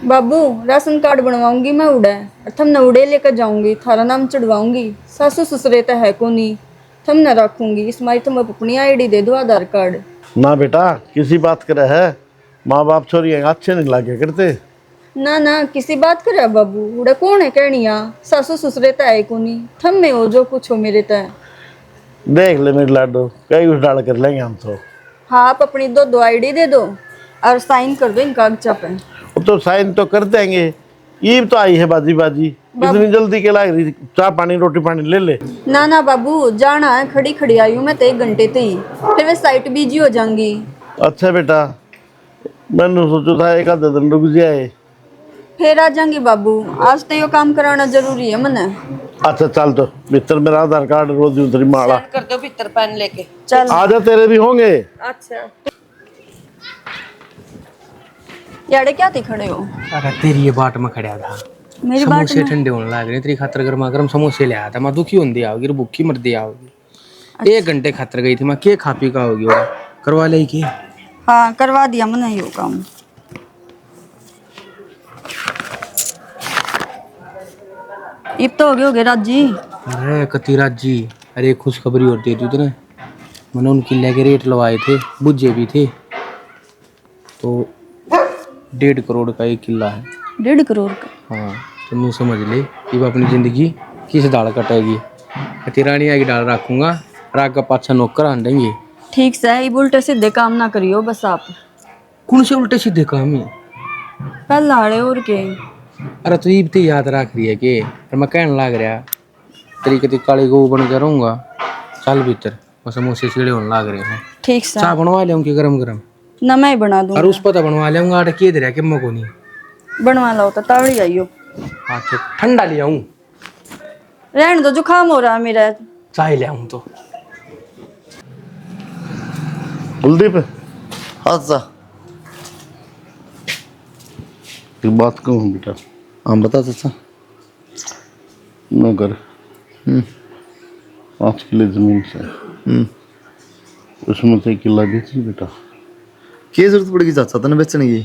बाबू राशन कार्ड बनवाऊंगी मैं उड़े, और तुमने उड़े लेकर जाऊंगी, थारा नाम चढ़वाऊंगी। सासू ससुरे तो है को नहीं, तुमने रखूंगी। इस माई तुम अपनी आईडी दे दो, आधार कार्ड। ना बेटा किसी बात करे है, माँ बाप छोरी अच्छे नहीं लागे करते। ना ना किसी बात करे बाबू, उड़े कौन है कहनिया, सासू ससुरे तो है को नहीं, थम में हो जो कुछ हो मेरे तय। देख ले मेरे लाडो, कई कुछ डाल कर लेंगे हम तो। हाँ आप अपनी दो आईडी दे दो और साइन कर दो इन कागजा पे। वो तो साइन तो कर देंगे। ईब तो आई है बाजी बाजी, इतनी जल्दी के लाग रही, चाय पानी रोटी पानी ले ले। ना ना बाबू जाना है, खड़ी खड़ी आई हूँ मैं तो 1 घंटे ते ही, फिर मैं साइट बिजी हो जाऊंगी। अच्छा बेटा, मैंने सोचा था एक आधा दिन रुक जाए। फिर आ जाऊंगी बाबू, आज तो यो काम कराना जरूरी है मने। अच्छा चल, तो भीतर मेरा आधार कार्ड रोज उतरी माला कर दो भीतर पेन लेके। चल आजा, तेरे भी होंगे। अच्छा यारे क्या थी खड़े हो? अरे तेरी ये बाट में खड़ा था, मेरी बात समोसे में ठंडे होने लग रहे, तेरी खातर गर्मा गर्म समोसे ले आया था। मैं दुखी होने दिया होगी, भूखी मर दिया होगी। 1 घंटे खातर गई थी मैं, के खा पी का होगी और करवा ले की। हाँ करवा दिया मैंने यो काम। इब तो हो गए राजी। अरे कतीराज जी, अरे खुशखबरी होती थी तुझे, मैंने उनकी लेके रेट लगवाए थे, बुझे भी थे, तो 1.5 करोड़ का 1 किला है। 1.5 करोड़ का? हाँ तुम यूँ समझ ले, अब अपनी जिंदगी किस दाल कटेगी। तिरानिया की दाल रखूंगा, राग का पाछा नौकर आन देंगे। ठीक से ये उल्टे सीधे काम ना करियो बस आप। कौन से उल्टे सीधे काम है? पहला हाड़े और के। अरे तू ईब ते याद रख रही है कि मैं कहने लग रहा तेरी कति काली गो बन के रहूंगा। चल भीतर, मैं समोसे सीढ़े होने लग रहे हैं। ठीक से चाय बनवा ले गरम गरम, ना मैं ही बना दूंगा। और उस पता बनवा लेंगे आटे के दे रहा कि मको नहीं बनवा लो तो तावड़ी आइयो। अच्छा ठंडा ले आऊं? रहने दो, जुकाम हो रहा है मेरा। चाय ले आऊं तो? कुलदीप अच्छा एक बात कहूँ बेटा। हाँ बता चाचा। नो कर 5 किले जमीन से, उसमें से 1 किला बेची बेटा। क्या जरूरत पड़ेगी चाचा तने बेचने की?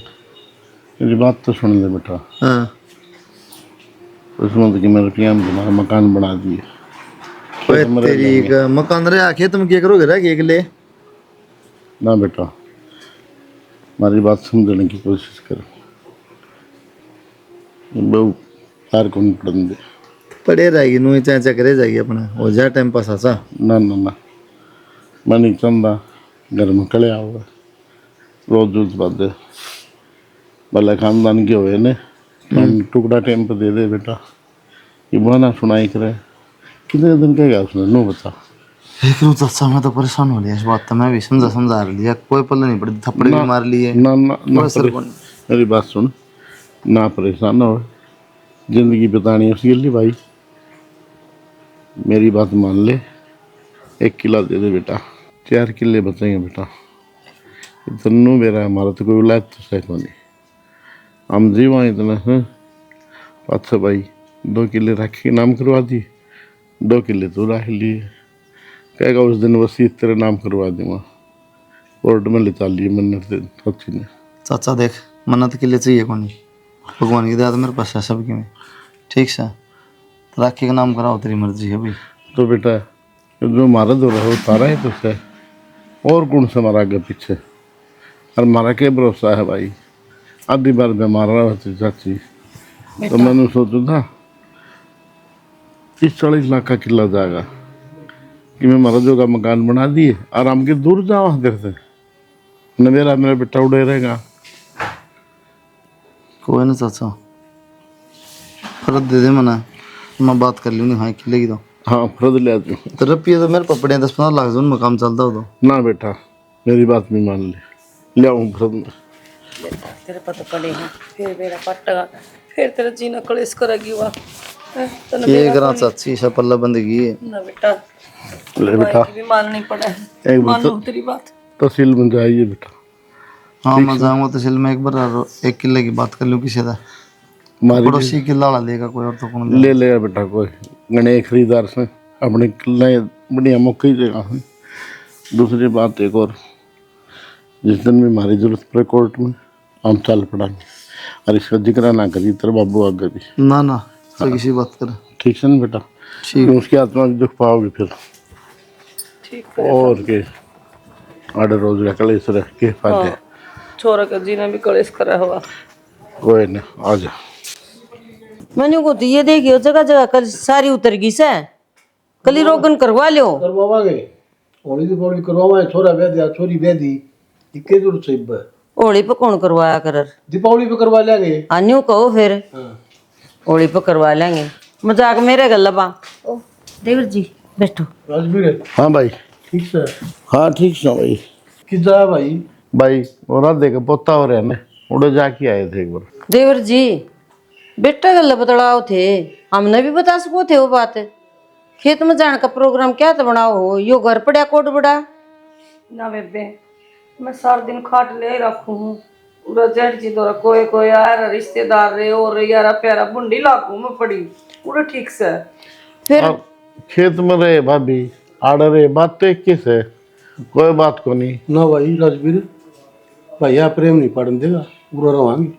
मेरी बात तो सुन ले बेटा। हाँ उसमें तो कि मेरे पिया में तुम्हारा मकान बना दिए। ओए तेरी का मकान रहे आखे तुम क्या करोगे रह के ले? ना बेटा, हमारी बात समझने की कोशिश करो। बहु यार को नहीं पढ़ने दे। पड़े रहेगी नू ही चाचा करे जाएगी अपना, हो जाए टाइम पास आसा। ना ना ना, मैं नहीं चाहता घर में कले आओगे रोज रोज बात भले खानदान के हुए ने, हम टुकड़ा टाइम पर दे दे बेटा। ये बहाना सुनाई करे कितने दिन कहेगा उसने नो बता। लेकिन चाचा मैं तो परेशान हो लिया इस बात तो मैं भी समझा लिया कोई पल्ले नहीं पड़ी थप्पड़ भी मार लिए ना ना ना कोई असर परे- कौन- मेरी बात सुन, ना परेशान ना हो, जिंदगी बितानी है उसके लिए भाई। मेरी बात मान ले, 1 किला दे दे बेटा, 4 किले बचेंगे बेटा। तन्नू मेरा हमारा तो कोई औलाद तो सही नहीं, हम जीवा इतना है। अच्छा भाई 2 किले रख के नाम करवा दिए, 2 किले तो रख लिए, कहेगा उस दिन वसीयत तेरे नाम करवा दूंगा। कोर्ट में ले चल लिए मन्नत से सच्ची ने। चाचा देख मन्नत के लिए चाहिए कौन भगवान की दया तो मेरे पास है सबकी में ठीक से राखी का नाम कराओ तेरी मर्जी है भाई। तो बेटा जो मारा दो रहा तारा है तुझसे और कौन सा मारा आगे पीछे, और मारा के भरोसा है भाई। आधी बार मैं मार रहा थी चाची तो मैंने सोचा था 30-40 लाख का किला जाएगा कि मैं महाराजों का मकान बना दिए आराम के दूर जाओ देर से न मेरा बेटा उड़े रहेगा। कोई ना चाचा फर्द दे दे मना मैं बात कर लूँगी हाँ खिलेगी तो। हाँ फर्द ले आती हूँ तो रुपये तो मेरे पपड़े 10-15 लाख जो काम चलता हो तो ना बेटा मेरी बात भी मान ले आऊँ फर्द में। तेरे पता पड़े हैं फिर मेरा पट्टा फिर तेरा जीना कलेश करेगी वहाँ ये करा चाची सब पल्ला बंदगी है ना बेटा ले बेटा भी माननी पड़ा है एक बार मानो तेरी बात तहसील में जाइए बेटा। हाँ मैं जाऊँगा तहसील में एक बार 1 किले की बात कर लूँ किसी का मारी पड़ोसी किला वाला लेगा कोई और तो कौन ले ले बेटा कोई गणे खरीदार से अपने किले बढ़िया मौके ही देगा। दूसरी बात एक और, जिस दिन भी हमारी जरूरत पड़े कोर्ट में हम चल पड़ांगे और इसका जिक्र ना करिए तेरे बाबू आगे भी ना ना तो किसी बात कर ठीक है ना बेटा। ठीक उसकी आत्मा भी दुख पाओगे फिर ठीक और के आधे रोज का कलेश रह के फायदे छोरा का जीना भी कलेश करा हुआ। कोई ना आ जा। मैंने को तो ये देखियो जगह जगह कल सारी उतर गई से कली रोगन करवा लो। करवावांगे होली दीपावली करवावा छोरा ब्याह दिया छोरी ब्याह दी इक्के दूर से होली पे कौन करवाया कर दीपावली पे करवा लेंगे। अन्यू कहो फिर होली पे करवा लेंगे मजाक मेरे गल्ला देवर जी बैठो। राजवीर हाँ भाई ठीक से हाँ ठीक है भाई। किधर है भाई? भाई वो राधे का पोता हो रहा है उड़े जाके आए थे एक बार। देवर जी बेटा गल्ला बतलाओ थे हमने भी बता सको थे वो बात खेत में जाने का प्रोग्राम क्या था बनाओ हो यो घर पड़ा कोट बड़ा ना बेबे मैं सारा दिन खाट ले रखू हूँ पूरा जेठ जी दौरा कोई कोई यार रिश्तेदार रे और यार प्यारा बुंडी लाकू में पड़ी पूरा ठीक से फिर अब खेत में रहे भाभी आड़ रहे बात तो एक किस है कोई बात को नहीं ना भाई राजवीर भैया प्रेम नहीं पढ़न देगा पूरा रवांगे।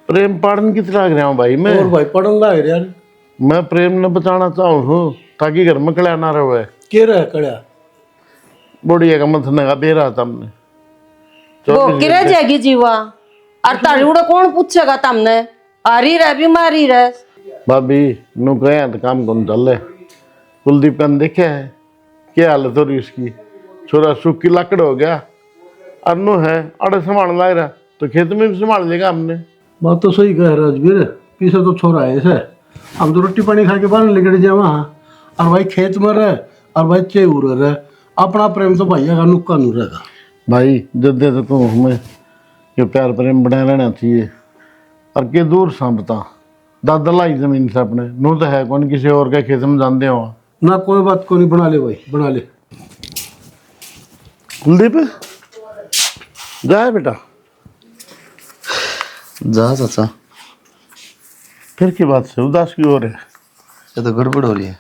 प्रेम पाड़न कितना लाग रहा हूँ भाई मैं और भाई पढ़न लाग रहा यार मैं प्रेम न बचाना चाहूँ हूँ ताकि घर में कड़ा ना रहे। के रहा कड़ा बुढ़िया का मथने का बेरा था हमने वो गिरा जाएगी जीवा और तारी उड़ा कौन पूछेगा तुमने आ रही रह बीमारी रह भाभी नु गया तो काम कौन चल रहे कुलदीप का देखे है क्या हालत हो रही उसकी छोरा सूखी लकड़ हो गया अनु है अड़े संभाल लग रहा तो खेत में भी संभाल लेगा हमने। बात तो सही कह राजवीर पीछे तो छोरा है ऐसे हम तो रोटी पानी खा के बाहर निकल जाए वहाँ और भाई खेत में रह और भाई चेऊर रह अपना प्रेम तो भैया का नुक्का नू रहेगा। भाई जद्दे तो तुम हमें ये प्यार प्रेम बना रहना चाहिए और के दूर सांपता दादा लाई जमीन से अपने नू तो है कौन किसी और के खेत में जानते हो ना कोई बात को नहीं बना ले भाई बना ले। कुलदीप जाए बेटा जा चाचा फिर की बात से उदास की ओर है ये तो गड़बड़ हो रही है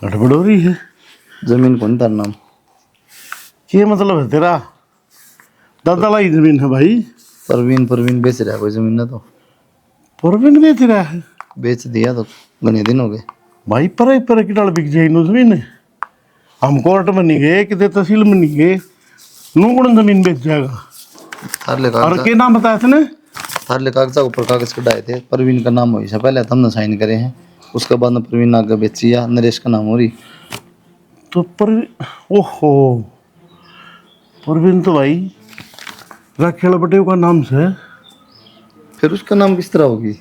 गड़बड़ हो रही है। जमीन कौन तार नाम ये मतलब है तेरा दादा लाई जमीन है भाई। परवीन बेच रहा है कोई जमीन ना तो परवीन बेच रहा है बेच दिया तो घने दिन हो गए भाई पर की डाल बिक जाए जमीन हम कोर्ट में नहीं गए कितने तहसील में नहीं गए नू कौन जमीन बेच जाएगा। थारले और कागज के नाम बताया थे थारले कागजा ऊपर कागज कटाए थे परवीन का नाम हो से पहले हमने साइन करे हैं उसके बाद में परवीन आगे बेची या नरेश का नाम हो रही तो ओहो परवीन तो भाई राखेला बटे का नाम से है। फिर उसका नाम किस तरह होगी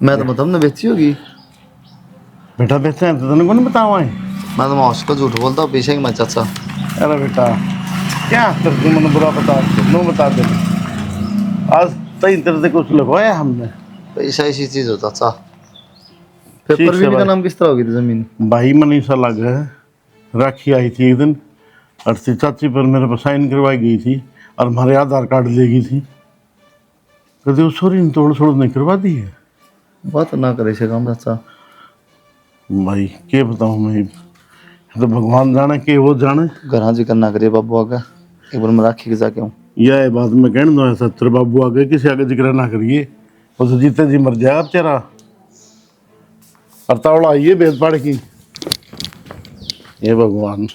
मैं तो मतलब ने बेची होगी बेटा बेचते हैं तो तूने कौन बताओ है? मैं तो मौसी को झूठ बोलता हूँ पीछे की मैं चाचा। अरे बेटा क्या तेरे को मन बुरा बता दे। आज तई तेरे से कुछ लगवाया हमने। पैसा ऐसी चीज हो चाचा। फिर ठीक से परवीन का भाई। नाम किस तरह होगी थी जमीन? भाई मनीषा लग है, राखी आई थी एक दिन और सी चाची पर मेरे पर साइन करवाई गई थी और हमारे आधार कार्ड ले गई थी। कभी उस छोरी ने तोड़ छोड़ नहीं करवा दी है। बात ना करे से काम चाचा। भाई क्या बताऊँ मैं, ये तो भगवान जाने के वो जाने। घर जी करना करे बाबू आगे एक बार मैं राखी के जाके हूँ। यह बात मैं कहने दो ऐसा तेरे बाबू आगे किसी आगे जिक्र ना करिए, वो तो जीते जी मर जाएगा बेचारा। और तावड़ा आइए बेद पाड़ की। ये भगवान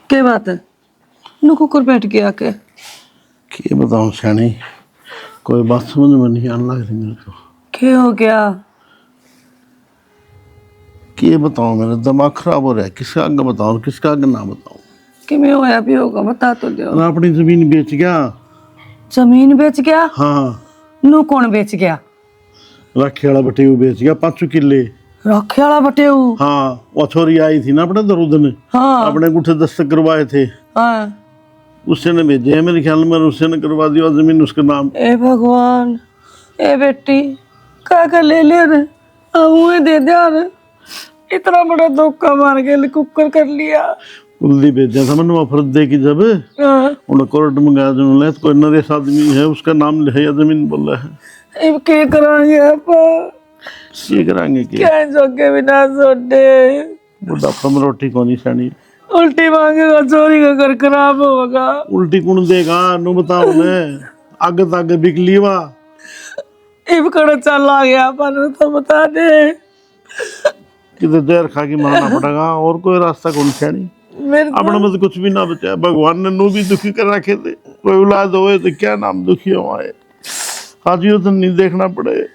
क्या बात है? नुको कर बैठ गया के? क्या बताऊँ सैनी, कोई बात समझ में नहीं आने लग रही मेरे को। क्या हो गया? क्या बताऊँ, मेरा दिमाग खराब हो रहा है। किसका आगे बताऊँ किसका आगे ना बताऊँ। कि मैं होया भी होगा बता तो दो। और अपनी जमीन बेच गया। जमीन बेच गया? हाँ नु कौन बेच गया? राखी वाला बटेऊ बेच गया 5 किले। रखे वाला बटेऊ? हाँ वो छोरी आई थी ना अपने दरुद हाँ अपने गुठे दस्तक करवाए थे, हाँ। उससे ने भेजे है मेरे ख्याल में, उससे ने करवा दिया जमीन उसके नाम। ए भगवान, ए बेटी का ले ले रे, मुँह दे दिया रे। इतना बड़ा धोखा मार के कुकर कर लिया। कुल्दी भेजा था मैंने ऑफर दे की जब हाँ। उन्हें कोर्ट में गया जो कोई नरेश आदमी है उसका नाम ले या जमीन बोल रहा है। अब क्या कराएंगे आपा? ये कराएंगे क्या जोगे बिना सोटे? बुढ़ापा में रोटी कौन सैनी। उल्टी मांगेगा, चोरी का घर खराब होगा। उल्टी कौन देगा नु बताओ ने, आगे तागे बिक लीवा। इब कड़ा चल आ गया पर तो बता दे। किधर जहर खा के मरना पड़ेगा और कोई रास्ता कौन सैनी। मेरे अपने में तो कुछ भी ना बचा, भगवान ने नु भी दुखी कर रखे थे। कोई औलाद होए तो क्या नाम दुखी हमारे, आज ये तो नहीं देखना पड़े।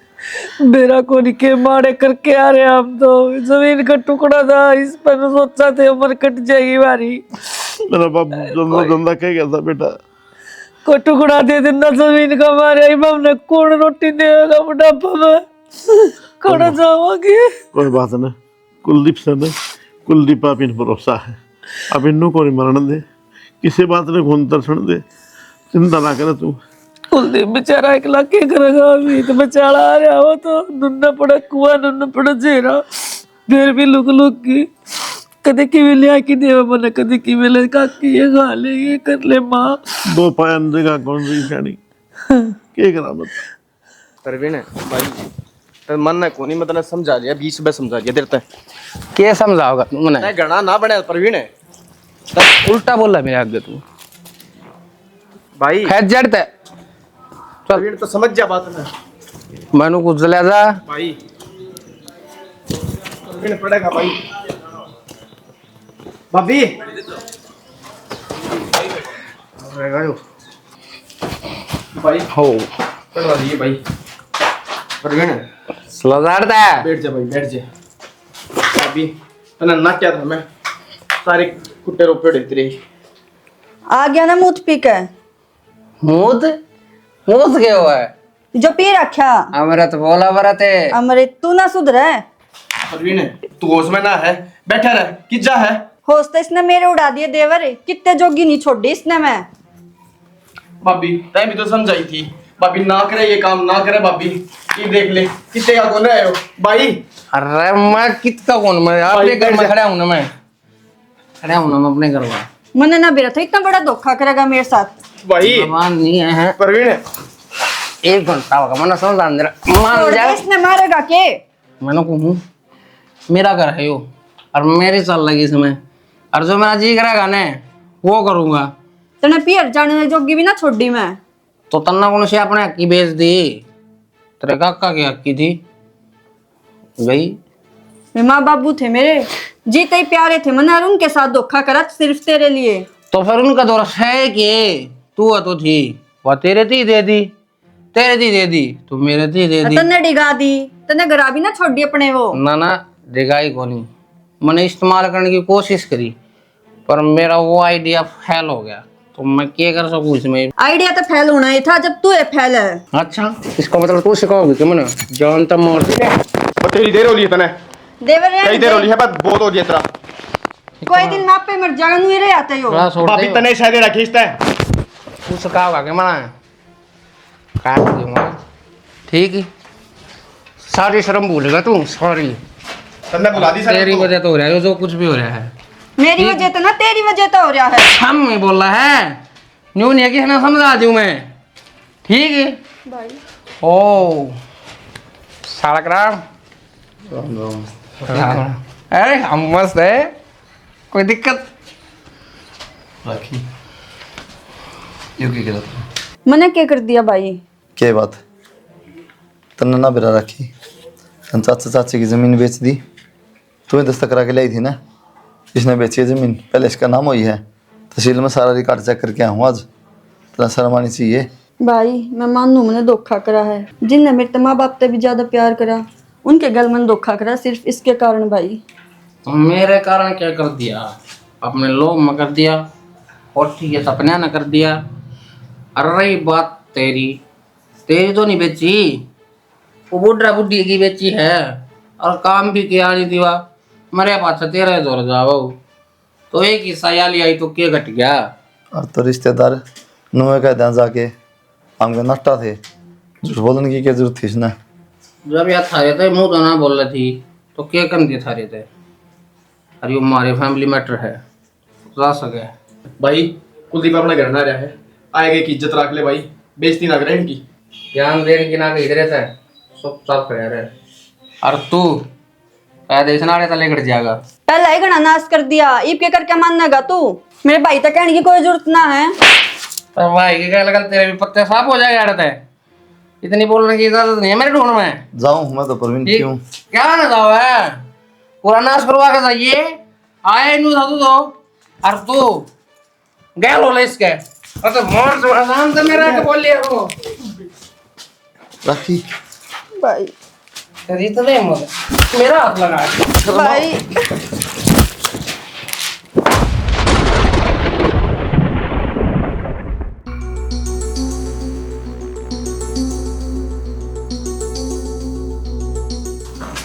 मेरा को के मारे करके आ रहे हम तो। जमीन का टुकड़ा था, इस पर सोचा थे उम्र कट जाएगी हमारी। मेरा बाप धंधा धंधा कह गया था बेटा, को टुकड़ा दे देना जमीन का मारे। हमने कौन रोटी देगा बुढ़ापा में? कौन जाओगे? कोई बात नहीं, कुलदीप से नहीं, कुलदीप आप इन भरोसा है। अब इन्नू को नहीं मरण दे, किसी बात ने खून तरसण दे, चिंता ना करे तू। कुलदीप बेचारा अकेला क्या करेगा? अभी तो बेचारा आ रहा हो तो नुन्ना पड़ा कुआ, नुन्ना पड़ा जेरा, फिर भी लुक लुक की कदे की वे लिया कि देवा बना, कदे की वे ले काकी ये खा ले, ये कर ले माँ। दो पायन देगा कौन सी शानी क्या करा बता। परवीन भाई तो मन ना कोनी मैं तने समझा लिया, 20 बार समझा दिया तेरे तक। क्या समझाओगा तू मने? मैं घना ना बने परवीन उल्टा बोल रहा मेरे आगे तू। भाई। खैर जड़ ते परवीन तो समझ जा बात ना। मनु कुछ ले जा भाई परवीन पड़ेगा भाई। भाभी रहेगा यो भाई हो पड़वा दिए भाई। परवीन स्लोजार दे बैठ जा भाई, बैठ जा। भाभी तने ना क्या था, मैं सारे कुत्ते रोपे तेरे। आ गया ना मूत पी के? मूत मूत क्या हुआ है? जो पी रखा अमृत बोला बरते। अमृत तू ना सुधरे। परवीन तू होश में ना है, बैठा रह किजा है। होश तो इसने मेरे उड़ा दिए देवर, कितने जोगी नहीं छोड़ी इसने। मैं भाभी तय भी तो समझाई थी, भाभी ना करे ये काम ना करे। भाभी ये देख ले कितने का कौन रहे हो भाई। अरे मैं कितना कौन, मैं अपने घर में खड़ा हूँ ना, मैं खड़ा हूँ ना, मैं अपने घर में। मैंने ना बेरा था इतना बड़ा धोखा करेगा मेरे साथ। भाई भगवान नहीं है परवीन 1 घंटा होगा मैंने समझ अंदर मान छोड़ जा। दे, इसने मारेगा के? मैंने कहूँ मेरा घर है यो और मेरी चल लगी इसमें, और जो मेरा जी करेगा ना वो करूँगा। तने पियर जाने जोगी भी ना छोड़ी मैं। तो तन्ना कौन से अपने हक की बेच दी, तेरे काका की हक की थी गई। मेरे माँ बाबू थे मेरे, जीते ही प्यारे थे मैंने, और उनके साथ धोखा करा सिर्फ तेरे लिए। तो फिर उनका दोष है कि तू तो थी वह तेरे थी दे दी, तेरे थी दे दी तू मेरे थी दे दी। तने डिगा दी, तने गरा भी ना छोड़ी अपने वो। ना ना डिगाई को नहीं, मैंने इस्तेमाल करने की कोशिश करी पर मेरा वो आइडिया फेल हो गया। तो मैं क्या कर सकूं इसमें? आइडिया तो फेल होना ही था जब तू ये फेल है। अच्छा, इसका मतलब तू सिखाओगी कि मैंने जान तब मार दी और तेरी देर हो रही है तने, देवर कई देर हो रही है, बस बहुत हो गया तेरा। कोई दिन माँ पे मर जाएगा नुई रे आते हो। भाभी तने शायद रखी इस तय तू सिखाओगा कि मैंने काट दूंगा, ठीक है? सारी शर्म भूलेगा तू, सॉरी। तने बुला दी सर तेरी वजह तो हो रहा है जो कुछ भी हो रहा है। मेरी वजह तो ना तेरी वजह तो हो रहा है। हम नहीं बोल रहा है, न्यू नहीं है कि है ना, समझा दूं मैं, ठीक है भाई ओ सारा राम। अरे हम मस्त है, कोई दिक्कत? राखी यू की गलत मैंने क्या कर दिया भाई? क्या बात तन्ने ना बिरा राखी, तन चाचा चाची की ज़मीन बेच दी, तुम्हें दस्तक करा के लाई थी ना, इसने बेची है ज़मीन, पहले इसका नाम हुई है, तहसील में सारा रिकॉर्ड चेक करके आया हूँ आज, तेरा शर्म आनी चाहिए। भाई मैं मानू मैंने धोखा करा है, जिनने मेरे माँ बाप से भी ज्यादा प्यार करा उनके गल मैंने धोखा करा, सिर्फ इसके कारण भाई। मेरे कारण क्या कर दिया? अपने लोग में कर दिया और ठीक है सपना न कर दिया। अरे रही बात तेरी, तेरी तो नहीं बेची, वो बुढ़ा बुढ़ी की बेची है और काम भी किया नहीं दिया। मेरे पास 13 जोर जाओ तो एक ही सयाली आई तो क्या घट गया? और तो रिश्तेदार नुए का ध्यान जाके हमके नट्टा थे, झूठ बोलने की क्या जरूरत थी इसने? जब यार थारे थे मुँह तो ना बोल रही थी तो क्या कर दिए थारे थे? अरे वो हमारे फैमिली मैटर है, जा सके। भाई कुलदीप अपना घर ना रहा है, आएगा की इज्जत रख ले भाई, बेइज्जती ना करे इनकी। ज्ञान देने की ना इधर रहता है, सब साफ कर रहे। और तू पैदे नाड़े तले कट जाएगा। पहले ही घना नाश कर दिया, ईब के करके माननेगा तू? मेरे भाई तक कहने की कोई जरूरत ना है। पर भाई के क्या लगन तेरे भी पत्ते साफ हो जाएगा यार, है इतनी बोलने की इजाजत नहीं है मेरे ढूंढ में। जाऊँ मैं तो परवीन ठीक, क्यों? क्या ना जाओ है, पूरा नाश करवा के जाइए, आए नू था तू तो, और तू गैल हो इसके, और तो मोर जो आसान से मेरा के बोल लिया वो राखी भाई तेरी तो नहीं मुझे मेरा हाथ लगा भाई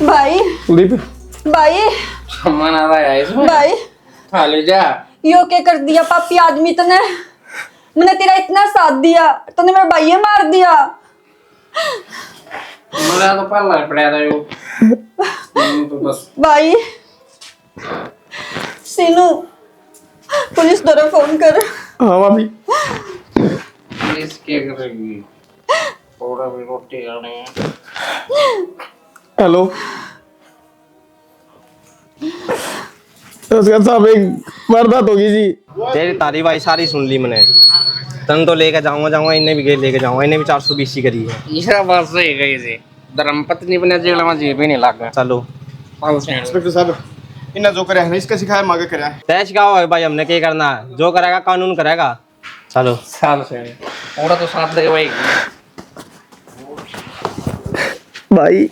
भाई कुलदीप भाई मना रहा है इसमें भाई खा ले जा। यो क्या कर दिया पापी आदमी तने? मैंने तेरा इतना साथ दिया, तूने मेरा भाई मार दिया। मेरा तो पल्ला पड़ा था यो तो बस। भाई सीनू पुलिस द्वारा फोन कर। हाँ भाभी। पुलिस क्या करेगी, थोड़ा भी रोटी खाने हैं। हेलो उसका साहब एक वारदात होगी जी। तेरी तारी भाई सारी सुन ली मैंने, तन तो लेके जाऊंगा इन्हें भी लेके जाऊंगा, इन्हें भी 420 करी है। ये बात सही गई थी, धर्मपत्नी बने जेल में जी भी नहीं लगा। चलो इंस्पेक्टर साहब इन्हें जो करे है इसका सिखाया मांगे करे है। तय सिखाओ भाई, हमने क्या करना है, जो करेगा कानून करेगा। चलो साल से पूरा तो साथ लगे भाई। भाई